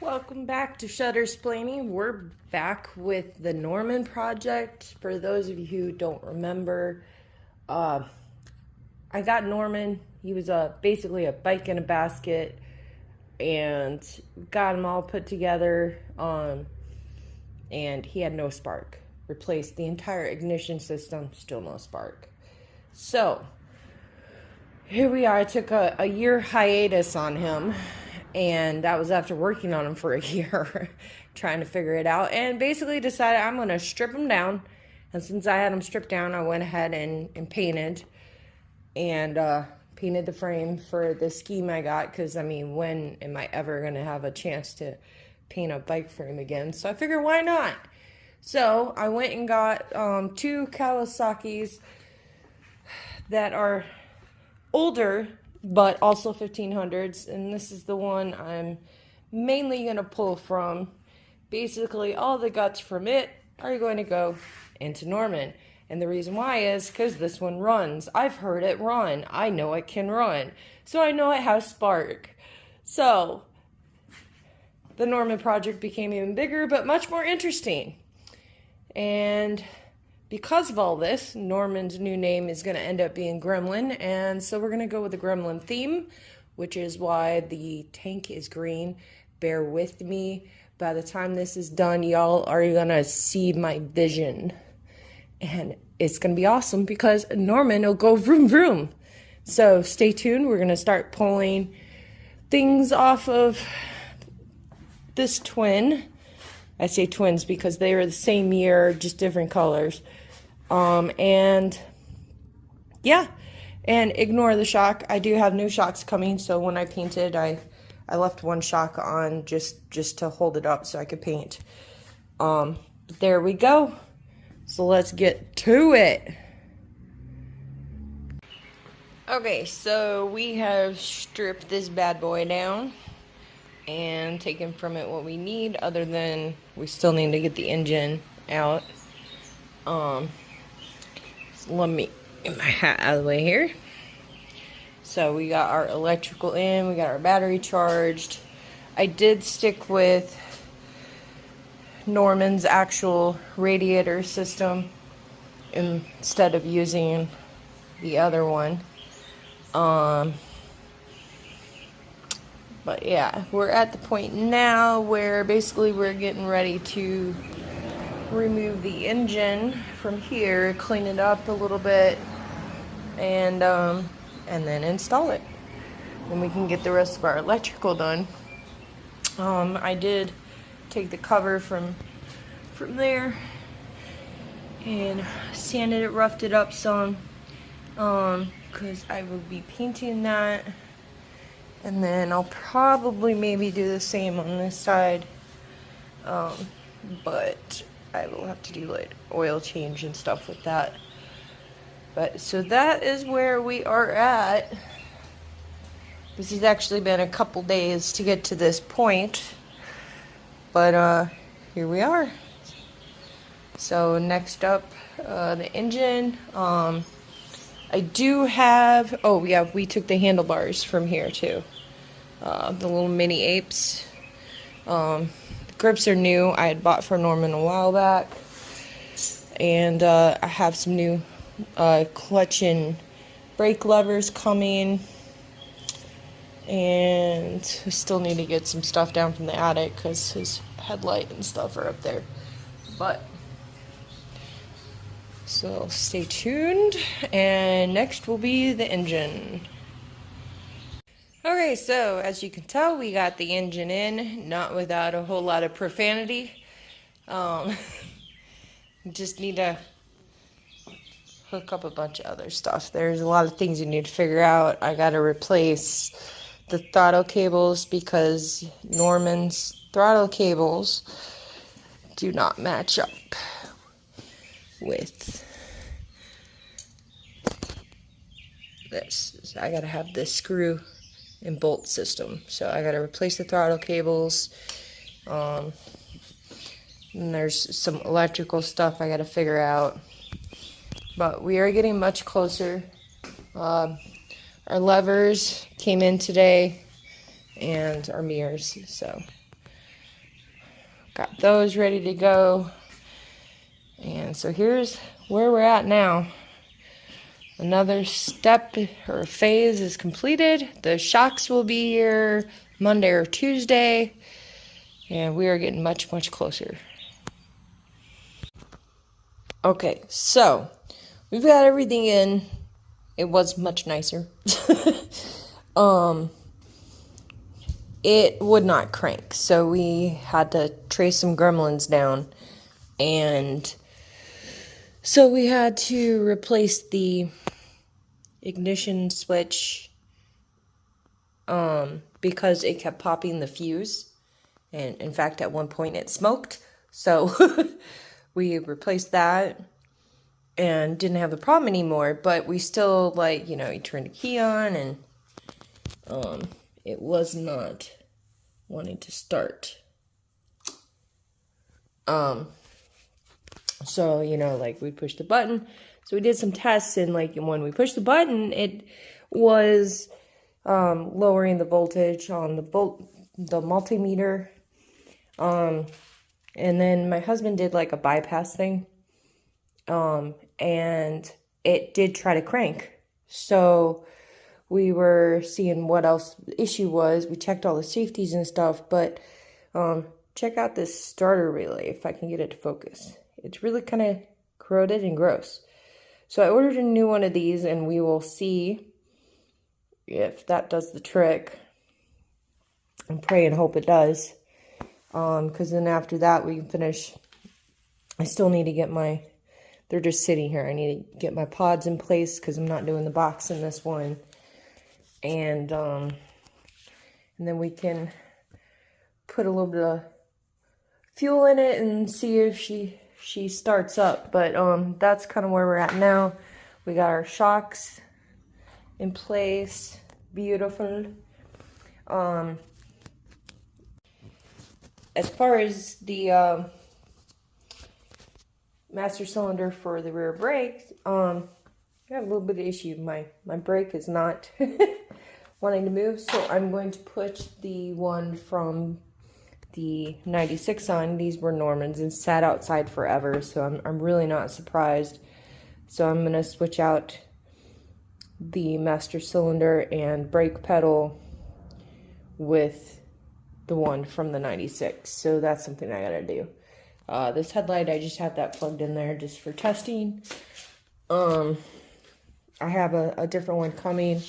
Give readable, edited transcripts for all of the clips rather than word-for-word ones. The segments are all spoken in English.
Welcome back to Shuttersplaining. We're back with the Norman project. For those of you who don't remember, I got Norman. He was basically a bike in a basket, and got him all put together. And he had no spark. Replaced the entire ignition system, still no spark. So here we are. I took a year hiatus on him. And that was after working on him for a year, trying to figure it out. And basically decided I'm going to strip him down. And since I had him stripped down, I went ahead and painted. And painted the frame for the scheme I got. Because, I mean, when am I ever going to have a chance to paint a bike frame again? So I figured, why not? So I went and got 2 Kawasaki's that are older, but also 1500s, and this is the one I'm mainly going to pull from. Basically, all the guts from it are going to go into Norman, and the reason why is because this one runs. I've heard it run. I know it can run, so I know it has spark. So the Norman project became even bigger, but much more interesting. And because of all this, Norman's new name is going to end up being Gremlin, and so we're going to go with the Gremlin theme, which is why the tank is green. Bear with me. By the time this is done, y'all are going to see my vision, and it's going to be awesome because Norman will go vroom vroom. So stay tuned. We're going to start pulling things off of this twin. I say twins because they are the same year, just different colors. And yeah, and ignore the shock. I do have new shocks coming, so when I painted, I left one shock on just to hold it up so I could paint. But there we go. So let's get to it. Okay, so we have stripped this bad boy down and taken from it what we need, other than we still need to get the engine out. Let me get my hat out of the way here. So we got our electrical in, we got our battery charged. I did stick with Norman's actual radiator system instead of using the other one. But yeah, we're at the point now where basically we're getting ready to remove the engine from here, clean it up a little bit, and then install it. Then we can get the rest of our electrical done. I did take the cover from there and sanded it, roughed it up some, because I will be painting that, and then I'll probably maybe do the same on this side, but I will have to do like oil change and stuff with that. But so that is where we are at. This has actually been a couple days to get to this point, but here we are. So next up, the engine. I do have, oh yeah, we took the handlebars from here too. The little mini apes. Grips are new. I had bought from Norman a while back, and I have some new clutch and brake levers coming, and we still need to get some stuff down from the attic because his headlight and stuff are up there. But so stay tuned, and next will be the engine. Okay, so as you can tell, we got the engine in, not without a whole lot of profanity. Just need to hook up a bunch of other stuff. There's a lot of things you need to figure out. I gotta replace the throttle cables because Norman's throttle cables do not match up with this. So I gotta have this screw and bolt system, so I gotta replace the throttle cables. And there's some electrical stuff I gotta figure out, but we are getting much closer. Our levers came in today, and our mirrors, so got those ready to go. And so here's where we're at now. Another step or phase is completed. The shocks will be here Monday or Tuesday, and we are getting much, much closer. Okay, so we've got everything in. It was much nicer. It would not crank, so we had to trace some gremlins down, and so we had to replace the ignition switch because it kept popping the fuse, and in fact at one point it smoked, so we replaced that and didn't have the problem anymore. But we still, like, you know, you turn the key on and it was not wanting to start. So, you know, like, we pushed the button. So we did some tests, and like when we pushed the button, it was lowering the voltage on the multimeter. And then my husband did like a bypass thing. And it did try to crank. So we were seeing what else the issue was. We checked all the safeties and stuff, but check out this starter relay if I can get it to focus. It's really kind of corroded and gross. So I ordered a new one of these, and we will see if that does the trick. And pray and hope it does. Because then after that we can finish. I still need to get they're just sitting here. I need to get my pods in place because I'm not doing the box in this one. And then we can put a little bit of fuel in it and see if she starts up. But that's kind of where we're at now. We got our shocks in place. Beautiful. As far as the master cylinder for the rear brake, I have a little bit of issue. My brake is not wanting to move, so I'm going to put the one from the 96 on. These were Norman's and sat outside forever, so I'm really not surprised. So I'm going to switch out the master cylinder and brake pedal with the one from the 96. So that's something I gotta do. This headlight, I just have that plugged in there just for testing. I have a different one coming.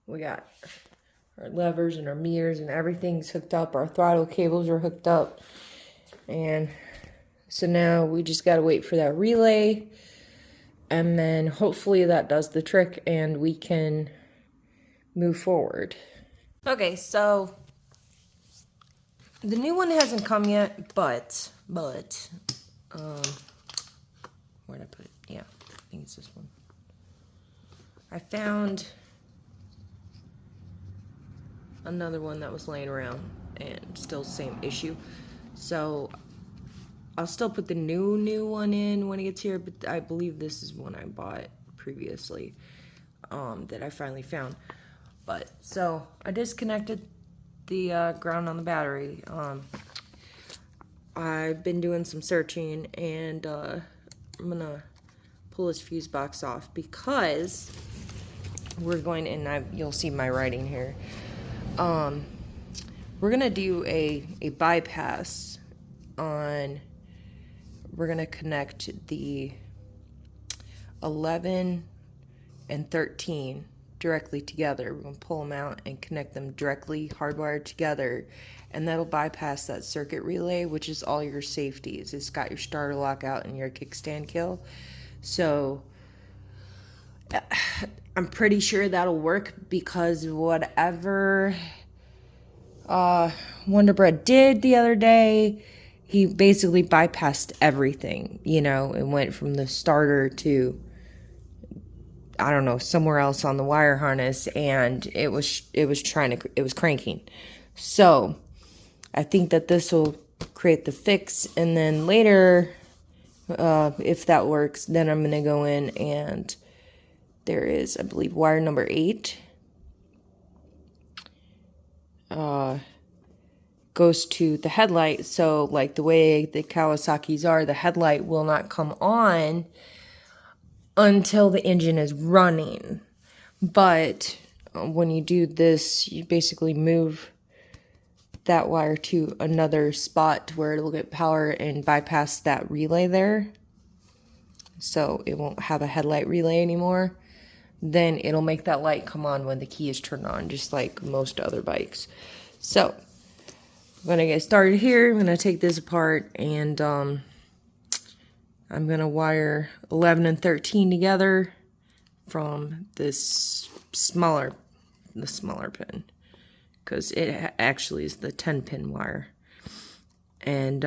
We got our levers and our mirrors and everything's hooked up. Our throttle cables are hooked up. And so now we just gotta wait for that relay. And then hopefully that does the trick and we can move forward. Okay, so the new one hasn't come yet, but where'd I put it? Yeah, I think it's this one. I found another one that was laying around and still same issue. So I'll still put the new one in when it gets here, but I believe this is one I bought previously that I finally found. But so I disconnected the ground on the battery. I've been doing some searching, and I'm gonna pull this fuse box off because we're going, and you'll see my writing here. We're gonna do a bypass on. We're gonna connect the 11 and 13 directly together. We're going to pull them out and connect them directly hardwired together, and that'll bypass that circuit relay, which is all your safeties. It's got your starter lockout and your kickstand kill. So I'm pretty sure that'll work because whatever Wonder Bread did the other day, he basically bypassed everything, you know, and went from the starter to, I don't know, somewhere else on the wire harness, and it was cranking. So I think that this will create the fix, and then later, if that works, then I'm gonna go in, and there is, I believe, wire number 8 goes to the headlight. So like the way the Kawasaki's are, the headlight will not come on until the engine is running. But when you do this, you basically move that wire to another spot where it'll get power and bypass that relay there. So it won't have a headlight relay anymore. Then it'll make that light come on when the key is turned on, just like most other bikes. So I'm gonna get started here. I'm gonna take this apart, and I'm gonna wire 11 and 13 together from this smaller pin, because it actually is the 10 pin wire. And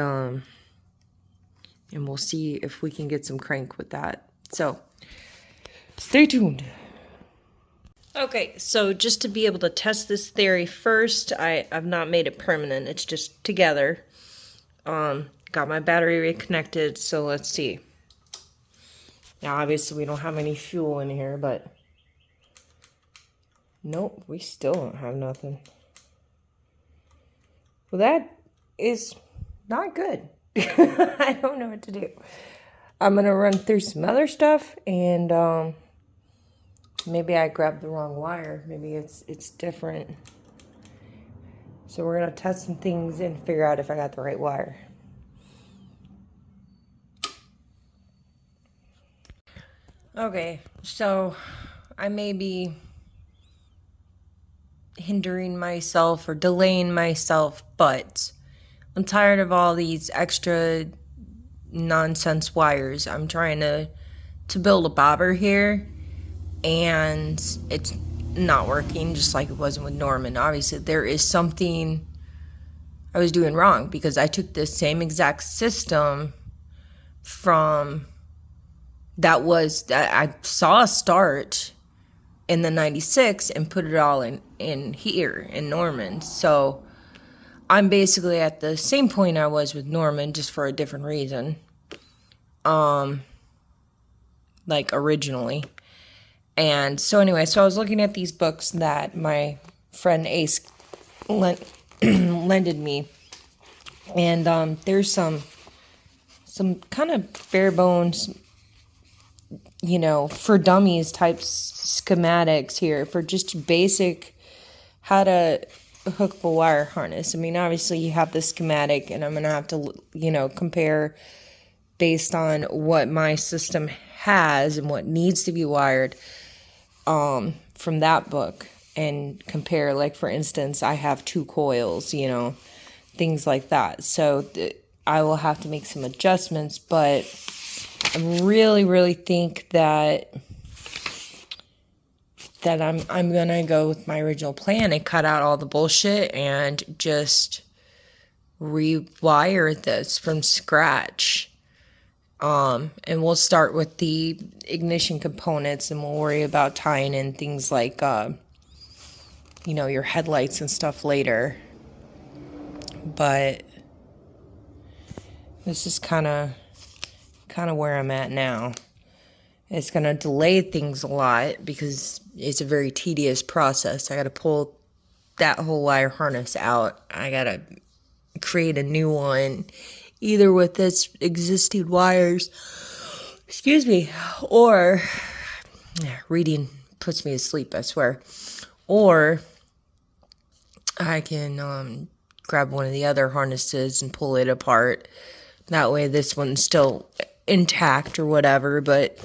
we'll see if we can get some crank with that. So stay tuned. Okay, so just to be able to test this theory first, I've not made it permanent. It's just together. Got my battery reconnected, so let's see. Now, obviously, we don't have any fuel in here, but nope, we still don't have nothing. Well, that is not good. I don't know what to do. I'm gonna run through some other stuff, and maybe I grabbed the wrong wire. Maybe it's different. So we're gonna test some things and figure out if I got the right wire. Okay, so I may be hindering myself or delaying myself, but I'm tired of all these extra nonsense wires. I'm trying to build a bobber here, and it's not working, just like it wasn't with Norman. Obviously, there is something I was doing wrong, because I took the same exact system from that I saw a start in the 96 and put it all in here in Norman. So I'm basically at the same point I was with Norman, just for a different reason. Like originally. And so anyway, so I was looking at these books that my friend Ace lended me. And there's some kind of bare bones, you know, for dummies type schematics here for just basic how to hook a wire harness. I mean, obviously you have the schematic, and I'm going to have to, you know, compare based on what my system has and what needs to be wired from that book, and compare, like, for instance, I have 2 coils, you know, things like that. So I will have to make some adjustments, but I really think that I'm gonna go with my original plan and cut out all the bullshit and just rewire this from scratch. And we'll start with the ignition components, and we'll worry about tying in things like you know, your headlights and stuff later. But this is kind of where I'm at now. It's going to delay things a lot because it's a very tedious process. I got to pull that whole wire harness out. I got to create a new one, either with this existing wires, excuse me, or reading puts me to sleep, I swear. Or I can grab one of the other harnesses and pull it apart. That way this one's still intact or whatever, but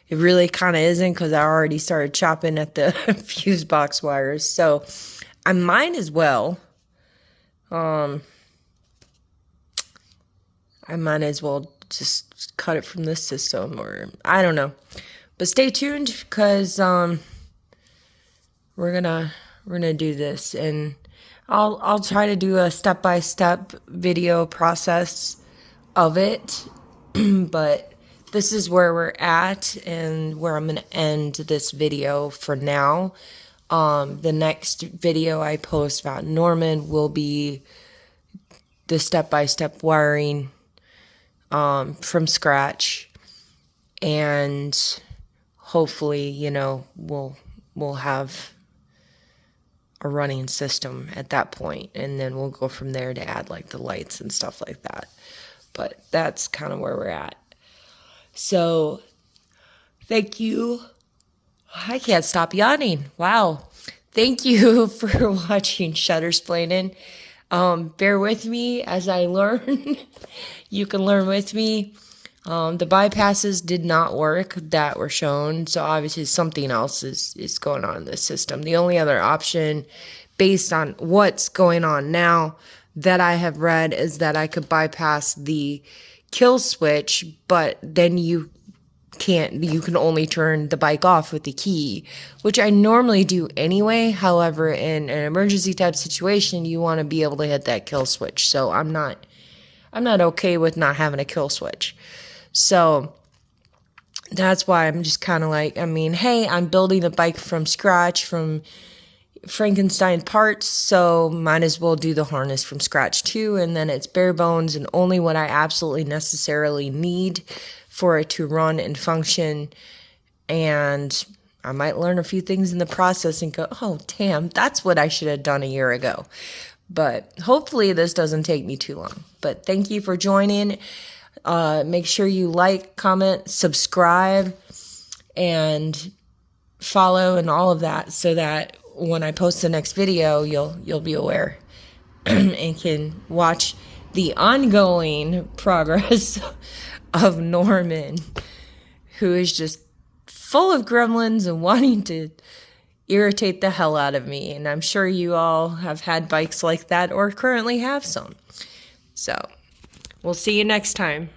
it really kind of isn't, because I already started chopping at the fuse box wires. So I might as well, just cut it from this system, or I don't know. But stay tuned, because we're gonna do this, and I'll try to do a step-by-step video process of it. But this is where we're at, and where I'm going to end this video for now. The next video I post about Norman will be the step-by-step wiring from scratch, and hopefully, you know, we'll have a running system at that point, and then we'll go from there to add like the lights and stuff like that. But that's kind of where we're at. So thank you. I can't stop yawning. Wow. Thank you for watching Shuttersplaining. Bear with me as I learn. You can learn with me. The bypasses did not work that were shown, so obviously something else is going on in this system. The only other option, based on what's going on now, that I have read is that I could bypass the kill switch, but then you can only turn the bike off with the key, which I normally do anyway. However, in an emergency type situation, you want to be able to hit that kill switch. So I'm not okay with not having a kill switch. So that's why I'm just kind of like, I mean, hey, I'm building a bike from scratch, from Frankenstein parts, so might as well do the harness from scratch too. And then it's bare bones and only what I absolutely necessarily need for it to run and function. And I might learn a few things in the process and go, oh, damn, that's what I should have done a year ago. But hopefully this doesn't take me too long. But thank you for joining. Make sure you like, comment, subscribe, and follow and all of that, so that when I post the next video, you'll be aware and can watch the ongoing progress of Norman, who is just full of gremlins and wanting to irritate the hell out of me. And I'm sure you all have had bikes like that or currently have some. So we'll see you next time.